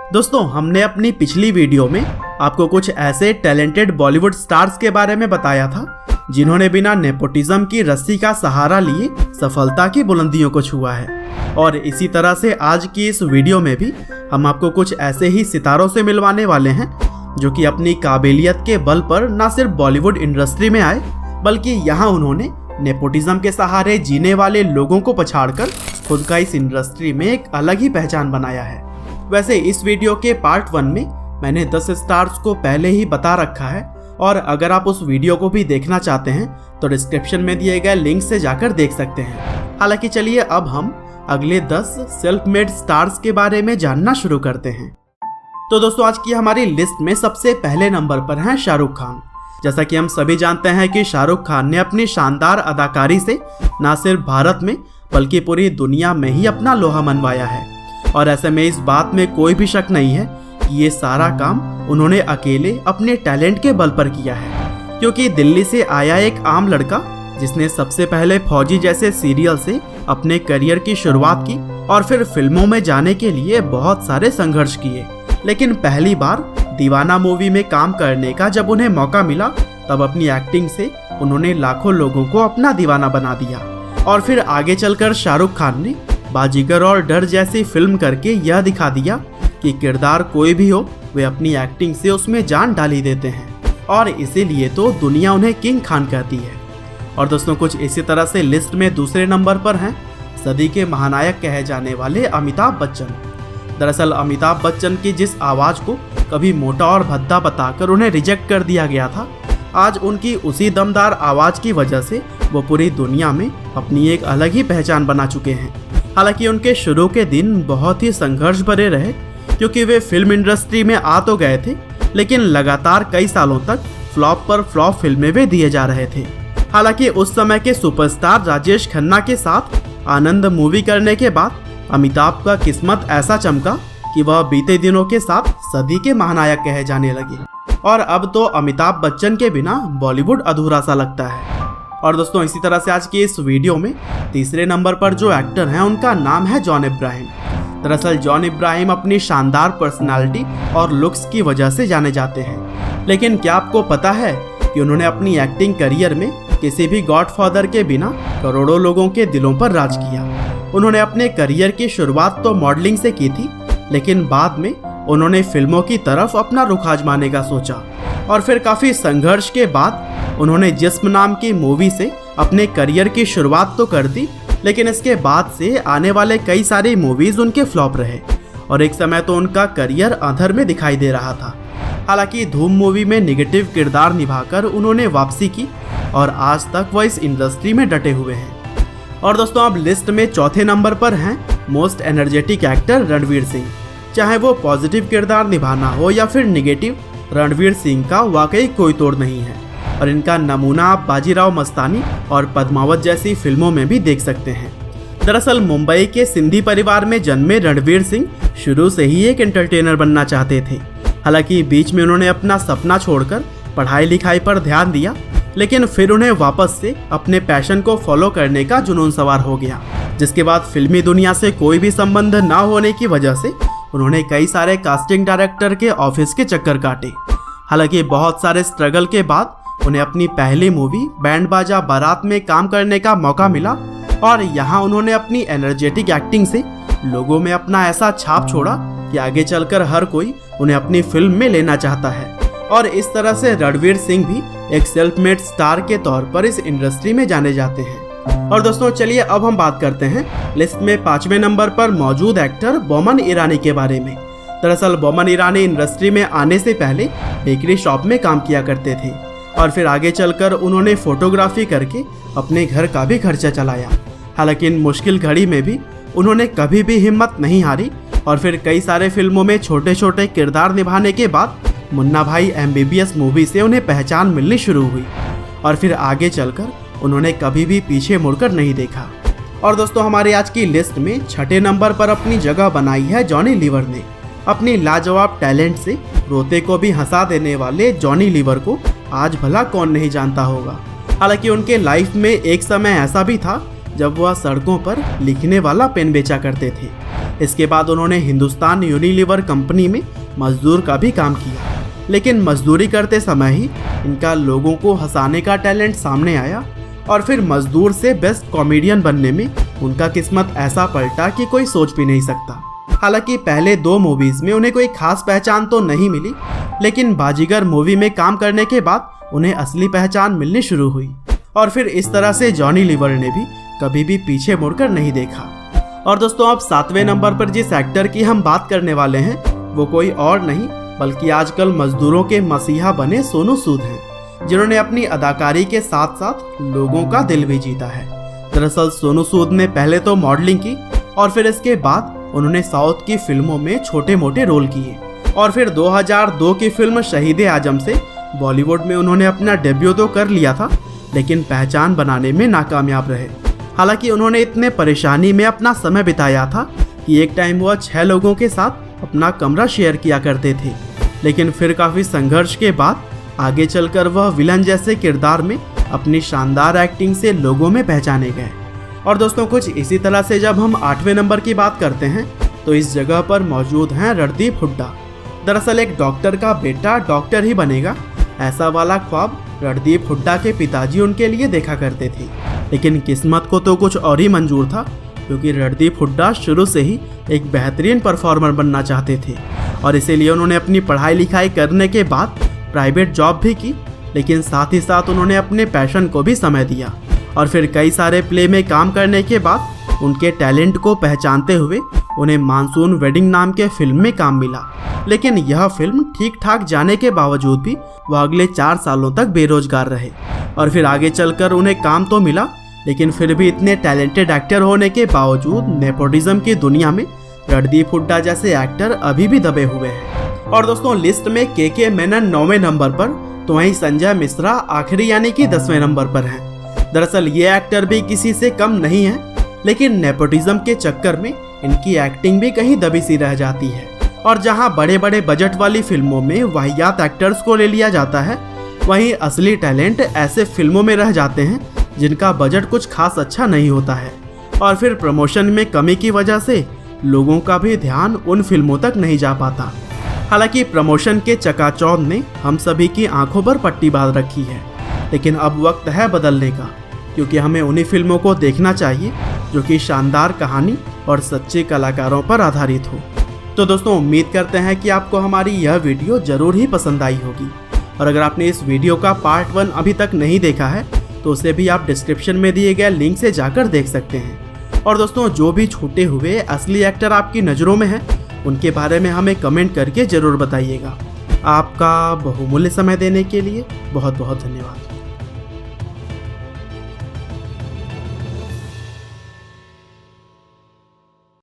दोस्तों, हमने अपनी पिछली वीडियो में आपको कुछ ऐसे टैलेंटेड बॉलीवुड स्टार्स के बारे में बताया था जिन्होंने बिना नेपोटिज्म की रस्सी का सहारा लिए सफलता की बुलंदियों को छुआ है। और इसी तरह से आज की इस वीडियो में भी हम आपको कुछ ऐसे ही सितारों से मिलवाने वाले हैं जो कि अपनी काबिलियत के बल पर न सिर्फ बॉलीवुड इंडस्ट्री में आए, बल्कि यहाँ उन्होंने नेपोटिज्म के सहारे जीने वाले लोगों को पछाड़कर खुद का इस इंडस्ट्री में एक अलग ही पहचान बनाया है। वैसे इस वीडियो के पार्ट 1 में मैंने 10 स्टार्स को पहले ही बता रखा है, और अगर आप उस वीडियो को भी देखना चाहते हैं तो डिस्क्रिप्शन में दिए गए लिंक से जाकर देख सकते हैं। हालांकि चलिए अब हम अगले 10 सेल्फ मेड स्टार्स के बारे में जानना शुरू करते हैं। तो दोस्तों, आज की हमारी लिस्ट में सबसे पहले नंबर पर हैं शाहरुख खान। जैसा कि हम सभी जानते हैं कि शाहरुख खान ने अपनी शानदार अदाकारी से न सिर्फ भारत में बल्कि पूरी दुनिया में ही अपना लोहा मनवाया है। और ऐसे में इस बात में कोई भी शक नहीं है कि ये सारा काम उन्होंने अकेले अपने टैलेंट के बल पर किया है। क्योंकि दिल्ली से आया एक आम लड़का जिसने सबसे पहले फौजी जैसे सीरियल से अपने करियर की शुरुआत की और फिर फिल्मों में जाने के लिए बहुत सारे संघर्ष किए, लेकिन पहली बार दीवाना मूवी में काम करने का जब उन्हें मौका मिला तब अपनी एक्टिंग से उन्होंने लाखों लोगों को अपना दीवाना बना दिया। और फिर आगे चलकर शाहरुख खान ने बाजीगर और डर जैसी फिल्म करके यह दिखा दिया कि किरदार कोई भी हो, वे अपनी एक्टिंग से उसमें जान डाल ही देते हैं, और इसीलिए तो दुनिया उन्हें किंग खान कहती है। और दोस्तों, कुछ इसी तरह से लिस्ट में दूसरे नंबर पर हैं सदी के महानायक कहे जाने वाले अमिताभ बच्चन। दरअसल अमिताभ बच्चन की जिस आवाज़ को कभी मोटा और भद्दा बताकर उन्हें रिजेक्ट कर दिया गया था, आज उनकी उसी दमदार आवाज़ की वजह से वो पूरी दुनिया में अपनी एक अलग ही पहचान बना चुके हैं। हालांकि उनके शुरू के दिन बहुत ही संघर्ष भरे रहे, क्योंकि वे फिल्म इंडस्ट्री में आ तो गए थे, लेकिन लगातार कई सालों तक फ्लॉप पर फ्लॉप फिल्में वे दिए जा रहे थे। हालांकि उस समय के सुपरस्टार राजेश खन्ना के साथ आनंद मूवी करने के बाद अमिताभ का किस्मत ऐसा चमका कि वह बीते दिनों के साथ सदी के महानायक कहे जाने लगे। और अब तो अमिताभ बच्चन के बिना बॉलीवुड अधूरा सा लगता है। और दोस्तों, इसी तरह से आज की इस वीडियो में तीसरे नंबर पर जो एक्टर हैं उनका नाम है जॉन इब्राहिम। दरअसल जॉन इब्राहिम अपनी शानदार पर्सनालिटी और लुक्स की वजह से जाने जाते हैं, लेकिन क्या आपको पता है कि उन्होंने अपनी एक्टिंग करियर में किसी भी गॉडफादर के बिना करोड़ों लोगों के दिलों पर राज किया। उन्होंने अपने करियर की शुरुआत तो मॉडलिंग से की थी, लेकिन बाद में उन्होंने फिल्मों की तरफ अपना रुख आजमाने का सोचा, और फिर काफ़ी संघर्ष के बाद उन्होंने जिस्म नाम की मूवी से अपने करियर की शुरुआत तो कर दी, लेकिन इसके बाद से आने वाले कई सारी मूवीज़ उनके फ्लॉप रहे, और एक समय तो उनका करियर अंधर में दिखाई दे रहा था। हालांकि धूम मूवी में निगेटिव किरदार निभाकर उन्होंने वापसी की, और आज तक वह इस इंडस्ट्री में डटे हुए हैं। और दोस्तों, अब लिस्ट में चौथे नंबर पर हैं most energetic actor Ranveer Singh. चाहे वो पॉजिटिव किरदार निभाना हो या फिर निगेटिव, रणवीर सिंह का वाकई कोई तोड़ नहीं है, और इनका नमूना आप बाजीराव मस्तानी और पद्मावत जैसी फिल्मों में भी देख सकते हैं। दरअसल मुंबई के सिंधी परिवार में जन्मे रणवीर सिंह शुरू से ही एक एंटरटेनर बनना चाहते थे। हालांकि बीच में उन्होंने अपना सपना छोड़कर पढ़ाई लिखाई पर ध्यान दिया, लेकिन फिर उन्हें वापस से अपने पैशन को फॉलो करने का जुनून सवार हो गया, जिसके बाद फिल्मी दुनिया से कोई भी संबंध ना होने की वजह से उन्होंने कई सारे कास्टिंग डायरेक्टर के ऑफिस के चक्कर काटे। हालांकि बहुत सारे स्ट्रगल के बाद उन्हें अपनी पहली मूवी बैंड बाजा बारात में काम करने का मौका मिला, और यहाँ उन्होंने अपनी एनर्जेटिक एक्टिंग से लोगों में अपना ऐसा छाप छोड़ा कि आगे चलकर हर कोई उन्हें अपनी फिल्म में लेना चाहता है। और इस तरह से रणवीर सिंह भी एक सेल्फ मेड स्टार के तौर पर इस इंडस्ट्री में जाने जाते हैं। और दोस्तों, चलिए अब हम बात करते हैं लिस्ट में 5वें नंबर पर मौजूद एक्टर बोमन ईरानी के बारे में। दरअसल बोमन ईरानी इंडस्ट्री में आने से पहले बेकरी शॉप में काम किया करते थे, और फिर आगे चलकर उन्होंने फोटोग्राफी करके अपने घर का भी खर्चा चलाया। हालांकि इन मुश्किल घड़ी में भी उन्होंने कभी भी हिम्मत नहीं हारी, और फिर कई सारे फिल्मों में छोटे छोटे किरदार निभाने के बाद मुन्ना भाई MBBS मूवी से उन्हें पहचान मिलनी शुरू हुई, और फिर आगे चलकर उन्होंने कभी भी पीछे मुड़कर नहीं देखा। और दोस्तों, हमारे आज की लिस्ट में 6ठे नंबर पर अपनी जगह बनाई है जॉनी लीवर ने। अपनी लाजवाब टैलेंट से रोते को भी हंसा देने वाले जॉनी लीवर को आज भला कौन नहीं जानता होगा। हालांकि उनके लाइफ में एक समय ऐसा भी था जब वह सड़कों पर लिखने वाला पेन बेचा करते थे। इसके बाद उन्होंने हिंदुस्तान यूनिलीवर कंपनी में मजदूर का भी काम किया, लेकिन मजदूरी करते समय ही इनका लोगों को हंसाने का टैलेंट सामने आया और फिर मजदूर से बेस्ट कॉमेडियन बनने में उनका किस्मत ऐसा पलटा कि कोई सोच भी नहीं सकता। हालांकि पहले 2 मूवीज में उन्हें कोई खास पहचान तो नहीं मिली, लेकिन बाजीगर मूवी में काम करने के बाद उन्हें असली पहचान मिलनी शुरू हुई और फिर इस तरह से जॉनी लीवर ने भी कभी भी पीछे मुड़कर नहीं देखा। और दोस्तों, अब 7वें नंबर पर जिस एक्टर की हम बात करने वाले हैं वो कोई और नहीं बल्कि आजकल मजदूरों के मसीहा बने सोनू सूद हैं, जिन्होंने अपनी अदाकारी के साथ साथ लोगों का दिल भी जीता है। दरअसल सोनू सूद ने पहले तो मॉडलिंग की और फिर इसके बाद उन्होंने साउथ की फिल्मों में छोटे मोटे रोल किए और फिर 2002 की फिल्म शहीद आजम से बॉलीवुड में उन्होंने अपना डेब्यू तो कर लिया था, लेकिन पहचान बनाने में नाकामयाब रहे। हालांकि उन्होंने इतने परेशानी में अपना समय बिताया था कि एक टाइम वह 6 लोगों के साथ अपना कमरा शेयर किया करते थे, लेकिन फिर काफ़ी संघर्ष के बाद आगे चलकर वह विलन जैसे किरदार में अपनी शानदार एक्टिंग से लोगों में पहचाने गए। और दोस्तों, कुछ इसी तरह से जब हम 8वें नंबर की बात करते हैं तो इस जगह पर मौजूद हैं रणदीप हुड्डा। दरअसल एक डॉक्टर का बेटा डॉक्टर ही बनेगा, ऐसा वाला ख्वाब रणदीप हुड्डा के पिताजी उनके लिए देखा करते थे, लेकिन किस्मत को तो कुछ और ही मंजूर था, क्योंकि रणदीप हुड्डा शुरू से ही एक बेहतरीन परफॉर्मर बनना चाहते थे और इसीलिए उन्होंने अपनी पढ़ाई लिखाई करने के बाद प्राइवेट जॉब भी की, लेकिन साथ ही साथ उन्होंने अपने पैशन को भी समय दिया और फिर कई सारे प्ले में काम करने के बाद उनके टैलेंट को पहचानते हुए उन्हें मानसून वेडिंग नाम के फिल्म में काम मिला। लेकिन यह फिल्म ठीक ठाक जाने के बावजूद भी वह अगले 4 सालों तक बेरोजगार रहे और फिर आगे चलकर उन्हें काम तो मिला, लेकिन फिर भी इतने टैलेंटेड एक्टर होने के बावजूद नेपोटिज्म की दुनिया में रणदीप हुड्डा जैसे एक्टर अभी भी दबे हुए हैं। और दोस्तों, लिस्ट में के मेनन 9वें नंबर पर तो वहीं संजय मिश्रा आखिरी यानी कि 10वें नंबर पर हैं। दरअसल ये एक्टर भी किसी से कम नहीं है, लेकिन नेपोटिज्म के चक्कर में इनकी एक्टिंग भी कहीं दबी सी रह जाती है और जहां बड़े बड़े बजट वाली फिल्मों में वाहियात एक्टर्स को ले लिया जाता है, वहीं असली टैलेंट ऐसे फिल्मों में रह जाते हैं जिनका बजट कुछ खास अच्छा नहीं होता है और फिर प्रमोशन में कमी की वजह से लोगों का भी ध्यान उन फिल्मों तक नहीं जा पाता। हालांकि प्रमोशन के चकाचौंध ने हम सभी की आंखों पर पट्टी बांध रखी है, लेकिन अब वक्त है बदलने का, क्योंकि हमें उन्हीं फिल्मों को देखना चाहिए जो कि शानदार कहानी और सच्चे कलाकारों पर आधारित हो। तो दोस्तों, उम्मीद करते हैं कि आपको हमारी यह वीडियो जरूर ही पसंद आई होगी और अगर आपने इस वीडियो का पार्ट 1 अभी तक नहीं देखा है तो उसे भी आप डिस्क्रिप्शन में दिए गए लिंक से जाकर देख सकते हैं। और दोस्तों, जो भी छूटे हुए असली एक्टर आपकी नज़रों में हैं उनके बारे में हमें कमेंट करके ज़रूर बताइएगा। आपका बहुमूल्य समय देने के लिए बहुत बहुत धन्यवाद।